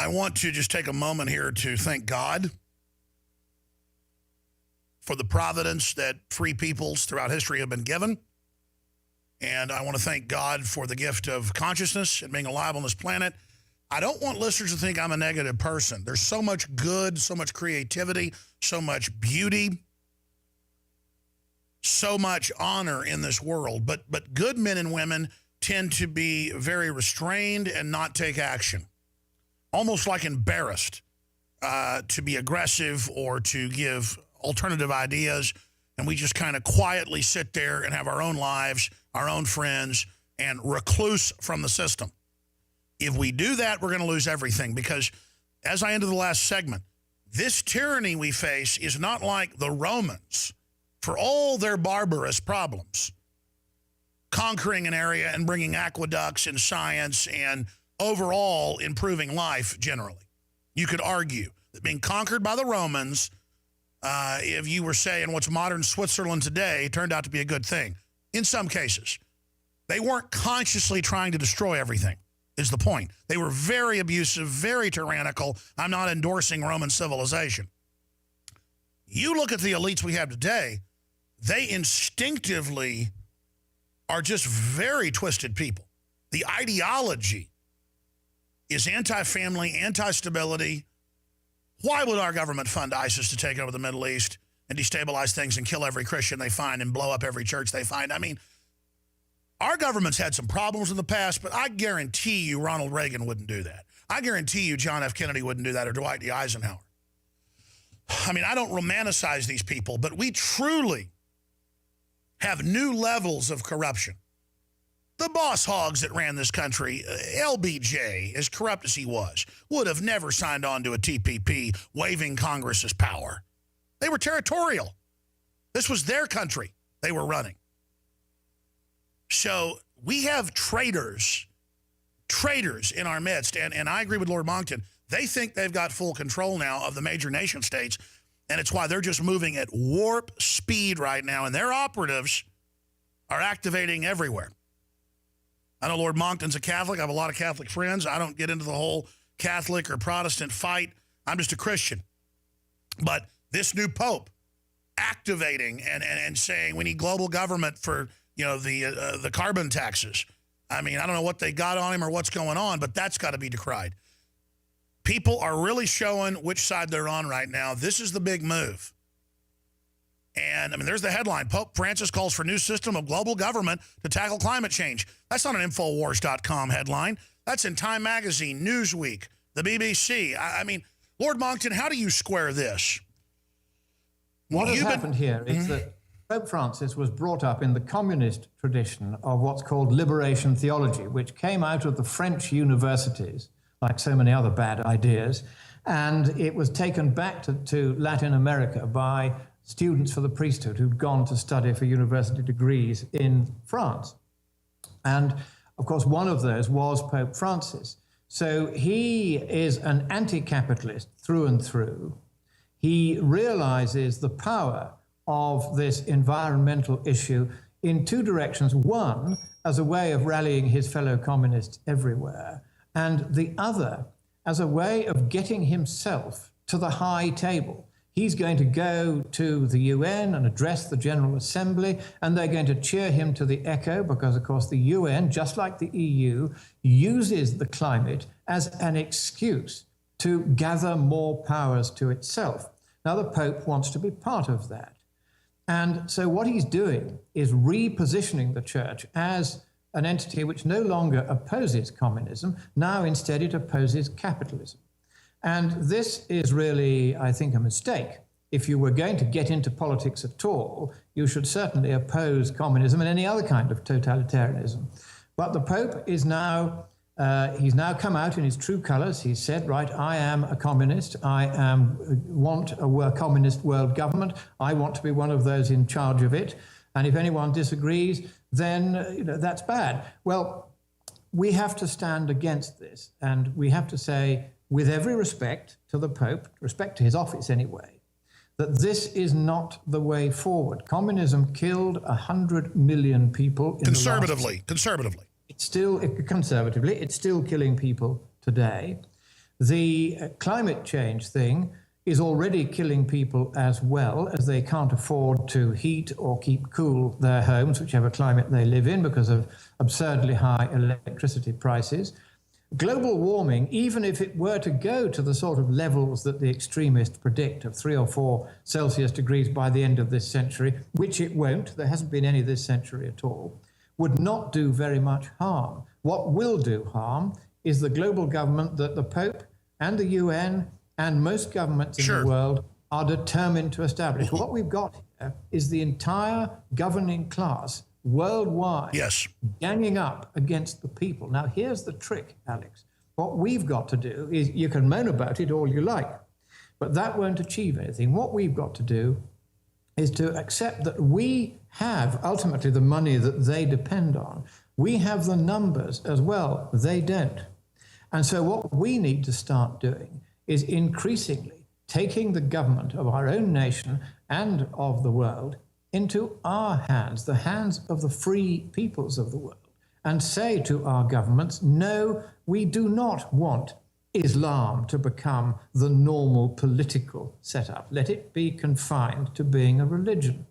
I want to just take a moment here to thank God for the providence that free peoples throughout history have been given. And I want to thank God for the gift of consciousness and being alive on this planet. I don't want listeners to think I'm a negative person. There's so much good, so much creativity, so much beauty, so much honor in this world. But good men and women tend to be very restrained and not take action. Almost like embarrassed to be aggressive or to give alternative ideas. And we just kind of quietly sit there and have our own lives, our own friends, and recluse from the system. If we do that, we're going to lose everything because, as I ended the last segment, this tyranny we face is not like the Romans, for all their barbarous problems, conquering an area and bringing aqueducts and science and overall improving life generally. You could argue that being conquered by the Romans, if you were saying what's modern Switzerland today, turned out to be a good thing. In some cases, they weren't consciously trying to destroy everything, is the point. They were very abusive, very tyrannical. I'm not endorsing Roman civilization. You look at the elites we have today, they instinctively are just very twisted people. The ideology is anti-family, anti-stability. Why would our government fund ISIS to take over the Middle East and destabilize things and kill every Christian they find and blow up every church they find? I mean, our government's had some problems in the past, but I guarantee you Ronald Reagan wouldn't do that. I guarantee you John F. Kennedy wouldn't do that, or Dwight D. Eisenhower. I mean, I don't romanticize these people, but we truly have new levels of corruption. The boss hogs that ran this country, LBJ, as corrupt as he was, would have never signed on to a TPP waiving Congress's power. They were territorial. This was their country they were running. So we have traitors in our midst. And I agree with Lord Monckton. They think they've got full control now of the major nation states. And it's why they're just moving at warp speed right now. And their operatives are activating everywhere. I know Lord Monckton's a Catholic. I have a lot of Catholic friends. I don't get into the whole Catholic or Protestant fight. I'm just a Christian. But this new Pope activating and saying we need global government for, you know, the carbon taxes. I mean, I don't know what they got on him or what's going on, but that's got to be decried. People are really showing which side they're on right now. This is the big move. And, I mean, there's the headline. Pope Francis calls for new system of global government to tackle climate change. That's not an Infowars.com headline. That's in Time Magazine, Newsweek, the BBC. I mean, Lord Monckton, how do you square this? What has happened here is that Pope Francis was brought up in the communist tradition of what's called liberation theology, which came out of the French universities, like so many other bad ideas, and it was taken back to Latin America by students for the priesthood who'd gone to study for university degrees in France. And of course, one of those was Pope Francis. So he is an anti-capitalist through and through. He realizes the power of this environmental issue in two directions. One, as a way of rallying his fellow communists everywhere, and the other, as a way of getting himself to the high table. He's going to go to the UN and address the General Assembly, and they're going to cheer him to the echo because, of course, the UN, just like the EU, uses the climate as an excuse to gather more powers to itself. Now, the Pope wants to be part of that. And so what he's doing is repositioning the church as an entity which no longer opposes communism. Now, instead, it opposes capitalism. And this is really, I think, a mistake. If you were going to get into politics at all, you should certainly oppose communism and any other kind of totalitarianism. But the Pope is now, he's now come out in his true colors. He said, right, I am a communist. I want a communist world government. I want to be one of those in charge of it. And if anyone disagrees, then that's bad. Well, we have to stand against this. And we have to say, with every respect to the Pope, respect to his office anyway, that this is not the way forward. Communism killed 100 million people. Conservatively. It's still, conservatively, it's still killing people today. The climate change thing is already killing people as well, as they can't afford to heat or keep cool their homes, whichever climate they live in, because of absurdly high electricity prices. Global warming, even if it were to go to the sort of levels that the extremists predict of 3 or 4 Celsius degrees by the end of this century, which it won't, there hasn't been any this century at all, would not do very much harm. What will do harm is the global government that the Pope and the UN and most governments in the world are determined to establish. What we've got here is the entire governing class worldwide ganging up against the people. Now, here's the trick, Alex. What we've got to do is, you can moan about it all you like, but that won't achieve anything. What we've got to do is to accept that we have ultimately the money that they depend on. We have the numbers as well. They don't. And so what we need to start doing is increasingly taking the government of our own nation and of the world into our hands, the hands of the free peoples of the world, and say to our governments, no, we do not want Islam to become the normal political setup. Let it be confined to being a religion.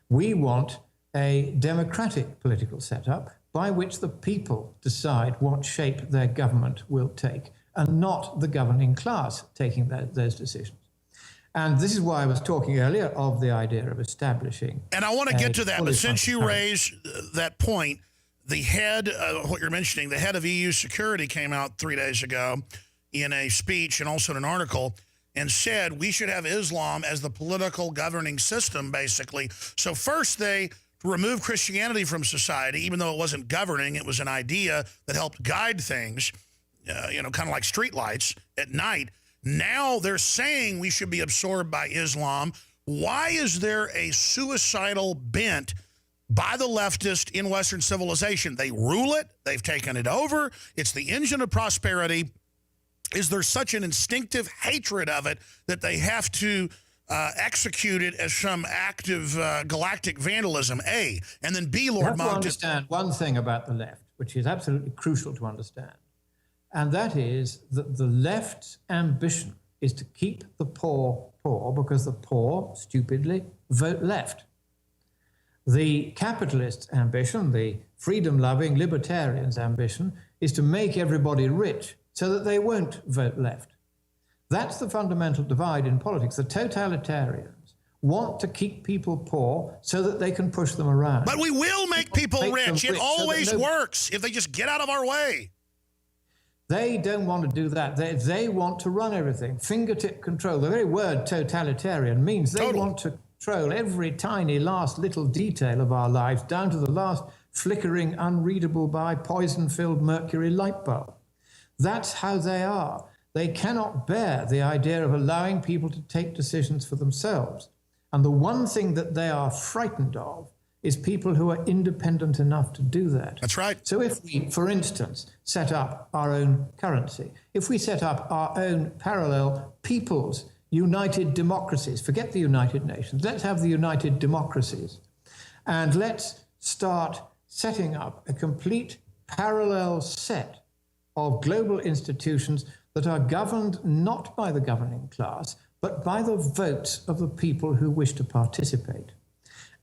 We want a democratic political setup by which the people decide what shape their government will take, and not the governing class taking those decisions. And this is why I was talking earlier of the idea of establishing. And I want to get to that, but since you raised that point, the head, what you're mentioning, the head of EU security came out 3 days ago in a speech and also in an article and said we should have Islam as the political governing system, basically. So first they removed Christianity from society, even though it wasn't governing, it was an idea that helped guide things, kind of like streetlights at night. Now they're saying we should be absorbed by Islam. Why is there a suicidal bent by the leftist in Western civilization? They rule it. They've taken it over. It's the engine of prosperity. Is there such an instinctive hatred of it that they have to execute it as some act of galactic vandalism, A? And then B, Lord Monk. You have to understand one thing about the left, which is absolutely crucial to understand. And that is that the left's ambition is to keep the poor poor because the poor, stupidly, vote left. The capitalist's ambition, the freedom-loving libertarian's ambition, is to make everybody rich so that they won't vote left. That's the fundamental divide in politics. The totalitarians want to keep people poor so that they can push them around. But we will make people rich. It always works if they just get out of our way. They don't want to do that. They want to run everything. Fingertip control. The very word totalitarian means they want to control every tiny last little detail of our lives, down to the last flickering, unreadable by poison-filled mercury light bulb. That's how they are. They cannot bear the idea of allowing people to take decisions for themselves. And the one thing that they are frightened of is people who are independent enough to do that. That's right. So if we, for instance, set up our own currency, if we set up our own parallel people's united democracies, forget the United Nations, let's have the united democracies, and let's start setting up a complete parallel set of global institutions that are governed not by the governing class, but by the votes of the people who wish to participate.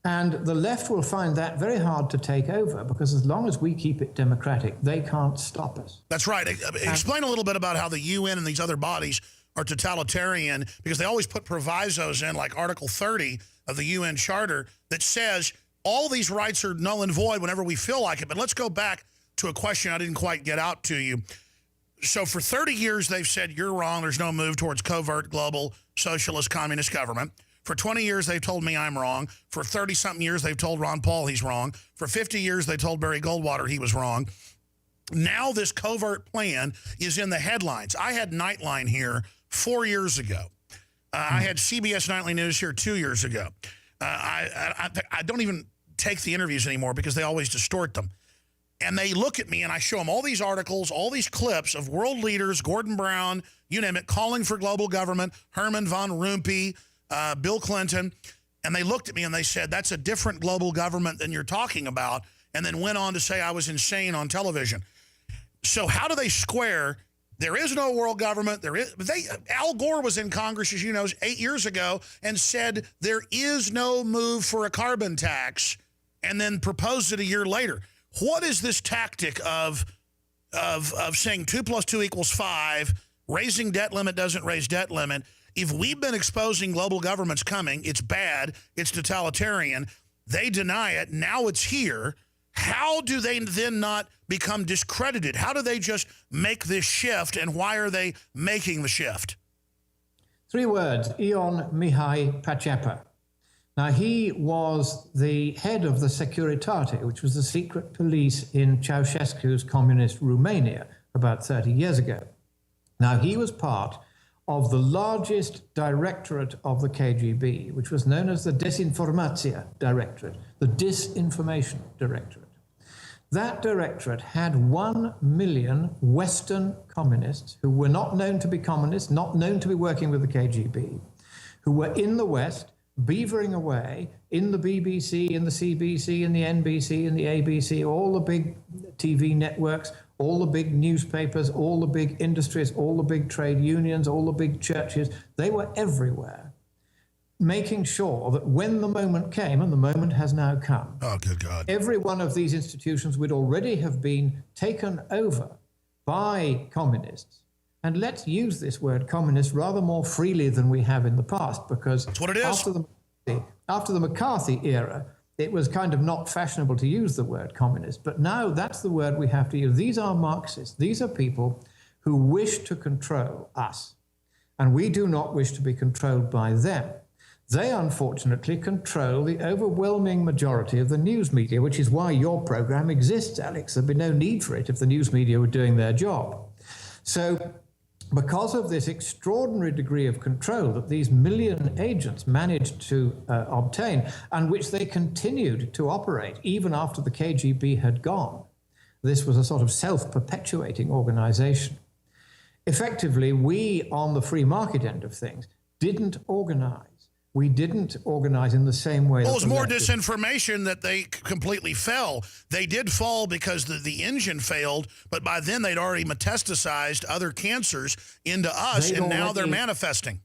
And the left will find that very hard to take over because as long as we keep it democratic, they can't stop us. That's right. Explain a little bit about how the UN and these other bodies are totalitarian, because they always put provisos in, like Article 30 of the UN Charter, that says all these rights are null and void whenever we feel like it. But let's go back to a question I didn't quite get out to you. So for 30 years, they've said, you're wrong. There's no move towards covert global socialist communist government. For 20 years, they've told me I'm wrong. For 30-something years, they've told Ron Paul he's wrong. For 50 years, they told Barry Goldwater he was wrong. Now this covert plan is in the headlines. I had Nightline here 4 years ago. I had CBS Nightly News here 2 years ago. I don't even take the interviews anymore because they always distort them. And they look at me and I show them all these articles, all these clips of world leaders, Gordon Brown, you name it, calling for global government, Herman von Rompuy, Bill Clinton, and they looked at me and they said, that's a different global government than you're talking about, and then went on to say I was insane on television. So how do they square There is no world government. Al Gore was in Congress, as you know, 8 years ago and said there is no move for a carbon tax, and then proposed it a year later. What is this tactic of saying 2 + 2 = 5, raising debt limit doesn't raise debt limit? If we've been exposing global governments coming, it's bad, it's totalitarian, they deny it, now it's here. How do they then not become discredited? How do they just make this shift, and why are they making the shift? 3 words, Ion Mihai Pacepa. Now, he was the head of the Securitate, which was the secret police in Ceausescu's communist Romania about 30 years ago. Now, he was part of the largest directorate of the KGB, which was known as the Desinformația Directorate, the Disinformation Directorate. That directorate had 1 million Western communists who were not known to be communists, not known to be working with the KGB, who were in the West, beavering away in the BBC, in the CBC, in the NBC, in the ABC, all the big TV networks, all the big newspapers, all the big industries, all the big trade unions, all the big churches. They were everywhere, making sure that when the moment came, and the moment has now come, oh, good God, every one of these institutions would already have been taken over by communists. And let's use this word communist rather more freely than we have in the past, because that's what it is. After the McCarthy era, it was kind of not fashionable to use the word communist. But now that's the word we have to use. These are Marxists. These are people who wish to control us. And we do not wish to be controlled by them. They, unfortunately, control the overwhelming majority of the news media, which is why your program exists, Alex. There'd be no need for it if the news media were doing their job. So because of this extraordinary degree of control that these million agents managed to obtain, and which they continued to operate even after the KGB had gone, this was a sort of self-perpetuating organization. Effectively, we, on the free market end of things, didn't organize. We didn't organize in the same way. Well, it was more disinformation that they completely fell. They did fall because the engine failed, but by then they'd already metastasized other cancers into us, and now they're manifesting.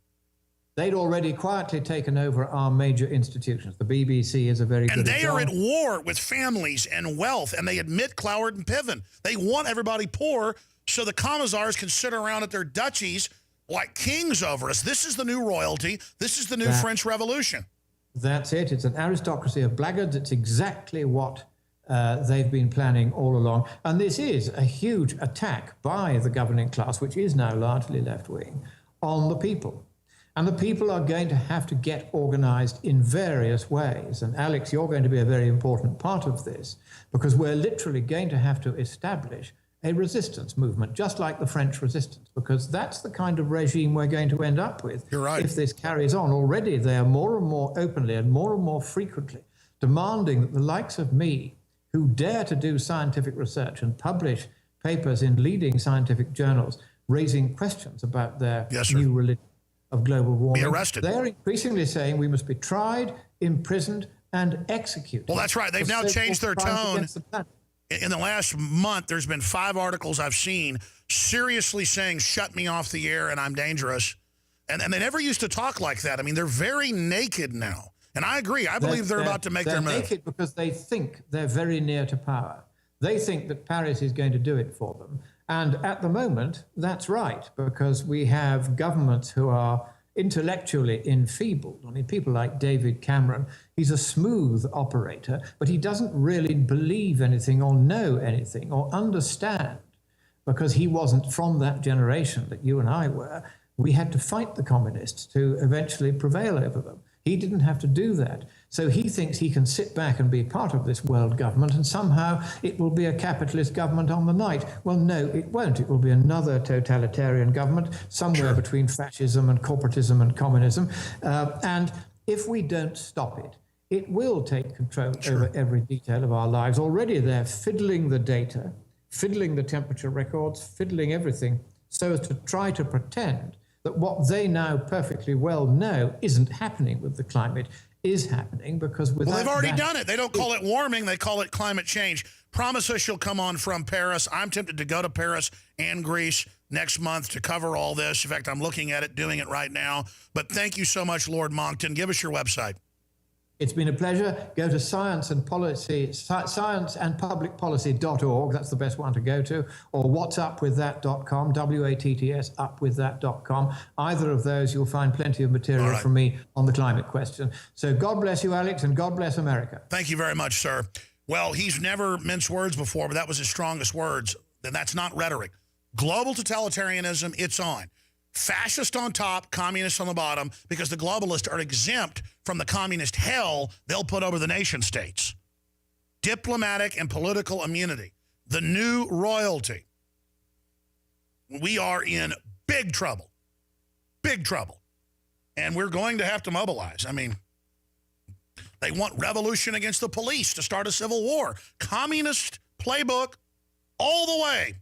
They'd already quietly taken over our major institutions. The BBC is a very good example. And they are at war with families and wealth, and they admit Cloward and Piven. They want everybody poor so the Commissars can sit around at their duchies like kings over us. This is the new royalty. This is the new French Revolution. That's it. It's an aristocracy of blackguards. It's exactly what they've been planning all along. And this is a huge attack by the governing class, which is now largely left-wing, on the people. And the people are going to have to get organized in various ways. And Alex, you're going to be a very important part of this, because we're literally going to have to establish a resistance movement, just like the French resistance, because that's the kind of regime we're going to end up with. You're right. If this carries on. Already they are more and more openly and more frequently demanding that the likes of me, who dare to do scientific research and publish papers in leading scientific journals, raising questions about their new religion of global warming, be arrested. They're increasingly saying we must be tried, imprisoned, and executed. Well, that's right. They've now changed their tone. In the last month, there's been 5 articles I've seen seriously saying, shut me off the air and I'm dangerous. And they never used to talk like that. I mean, they're very naked now. And I agree. I believe they're about to make their move. They're naked because they think they're very near to power. They think that Paris is going to do it for them. And at the moment, that's right, because we have governments who are intellectually enfeebled. I mean, people like David Cameron, he's a smooth operator, but he doesn't really believe anything or know anything or understand, because he wasn't from that generation that you and I were. We had to fight the communists to eventually prevail over them. He didn't have to do that. So he thinks he can sit back and be part of this world government, and somehow it will be a capitalist government on the night. Well, no, it won't. It will be another totalitarian government, somewhere between fascism and corporatism and communism. And if we don't stop it, it will take control over every detail of our lives. Already they're fiddling the data, fiddling the temperature records, fiddling everything, so as to try to pretend that what they now perfectly well know isn't happening with the climate is happening, because without they've already done it. They don't call it warming, they call it climate change. Promise us you'll come on from Paris. I'm tempted to go to Paris and Greece next month to cover all this. In fact, I'm looking at it, doing it right now. But thank you so much, Lord Monckton. Give us your website. It's been a pleasure. Go to scienceandpublicpolicy.org. That's the best one to go to. Or whatsupwiththat.com, WATTS, upwiththat.com. Either of those, you'll find plenty of material from me on the climate question. So God bless you, Alex, and God bless America. Thank you very much, sir. Well, he's never minced words before, but that was his strongest words. And that's not rhetoric. Global totalitarianism, it's on. Fascist on top, communist on the bottom, because the globalists are exempt from the communist hell they'll put over the nation states. Diplomatic and political immunity. The new royalty. We are in big trouble. Big trouble. And we're going to have to mobilize. I mean, they want revolution against the police to start a civil war. Communist playbook all the way.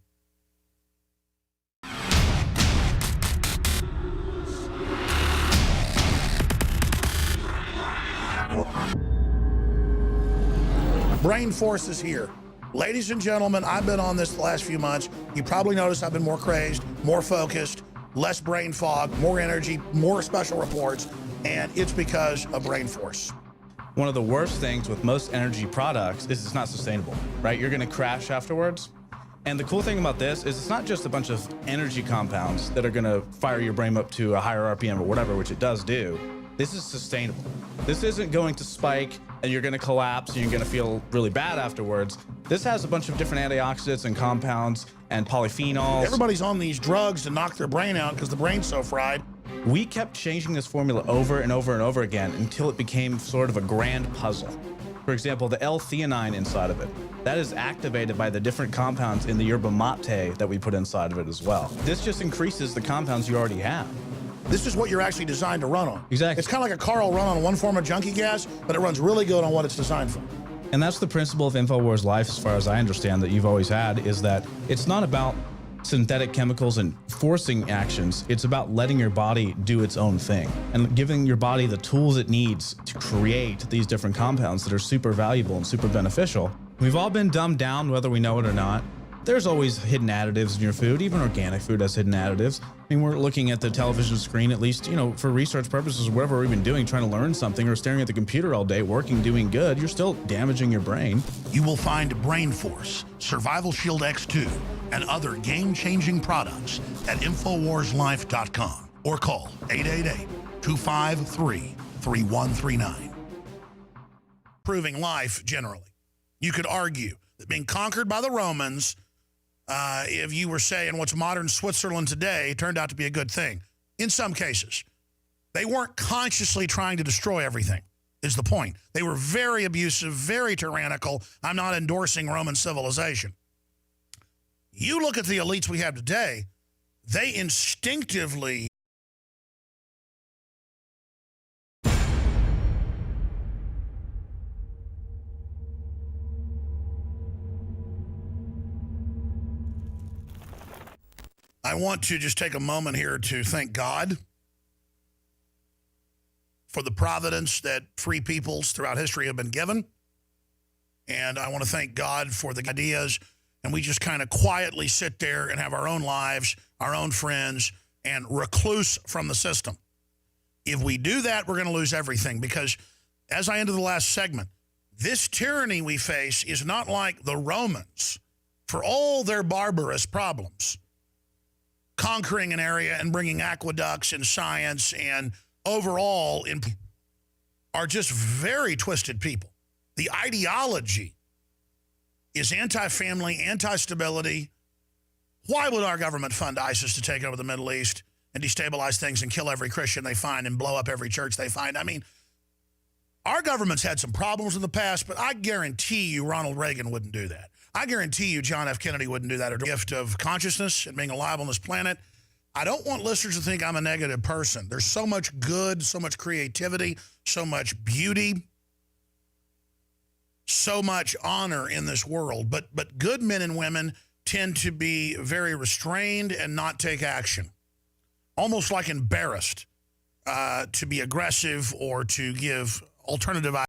Brain Force is here. Ladies and gentlemen, I've been on this the last few months. You probably noticed I've been more crazed, more focused, less brain fog, more energy, more special reports, and it's because of Brain Force. One of the worst things with most energy products is it's not sustainable, right? You're gonna crash afterwards. And the cool thing about this is it's not just a bunch of energy compounds that are gonna fire your brain up to a higher RPM or whatever, which it does do. This is sustainable. This isn't going to spike and you're gonna collapse and you're gonna feel really bad afterwards. This has a bunch of different antioxidants and compounds and polyphenols. Everybody's on these drugs to knock their brain out because the brain's so fried. We kept changing this formula over and over and over again until it became sort of a grand puzzle. For example, the L-theanine inside of it, that is activated by the different compounds in the yerba mate that we put inside of it as well. This just increases the compounds you already have. This is what you're actually designed to run on. Exactly. It's kind of like a car will run on one form of junkie gas, but it runs really good on what it's designed for. And that's the principle of InfoWars Life, as far as I understand, that you've always had, is that it's not about synthetic chemicals and forcing actions. It's about letting your body do its own thing and giving your body the tools it needs to create these different compounds that are super valuable and super beneficial. We've all been dumbed down, whether we know it or not. There's always hidden additives in your food. Even organic food has hidden additives. I mean, we're looking at the television screen, at least, you know, for research purposes, whatever we're even doing, trying to learn something, or staring at the computer all day, working, doing good, you're still damaging your brain. You will find Brain Force, Survival Shield X2, and other game-changing products at InfoWarsLife.com or call 888-253-3139. Proving life generally. You could argue that being conquered by the Romans, if you were saying what's modern Switzerland today, turned out to be a good thing. In some cases. They weren't consciously trying to destroy everything, is the point. They were very abusive, very tyrannical. I'm not endorsing Roman civilization. You look at the elites we have today, they instinctively I want to just take a moment here to thank God for the providence that free peoples throughout history have been given. And I want to thank God for the ideas. And we just kind of quietly sit there and have our own lives, our own friends, and recluse from the system. If we do that, we're going to lose everything. Because as I ended the last segment, this tyranny we face is not like the Romans for all their barbarous problems. Conquering an area and bringing aqueducts and science and overall are just very twisted people. The ideology is anti-family, anti-stability. Why would our government fund ISIS to take over the Middle East and destabilize things and kill every Christian they find and blow up every church they find? I mean, our government's had some problems in the past, but I guarantee you Ronald Reagan wouldn't do that. I guarantee you John F. Kennedy wouldn't do that. Or the gift of consciousness and being alive on this planet. I don't want listeners to think I'm a negative person. There's so much good, so much creativity, so much beauty, so much honor in this world. But good men and women tend to be very restrained and not take action. Almost like embarrassed to be aggressive or to give alternative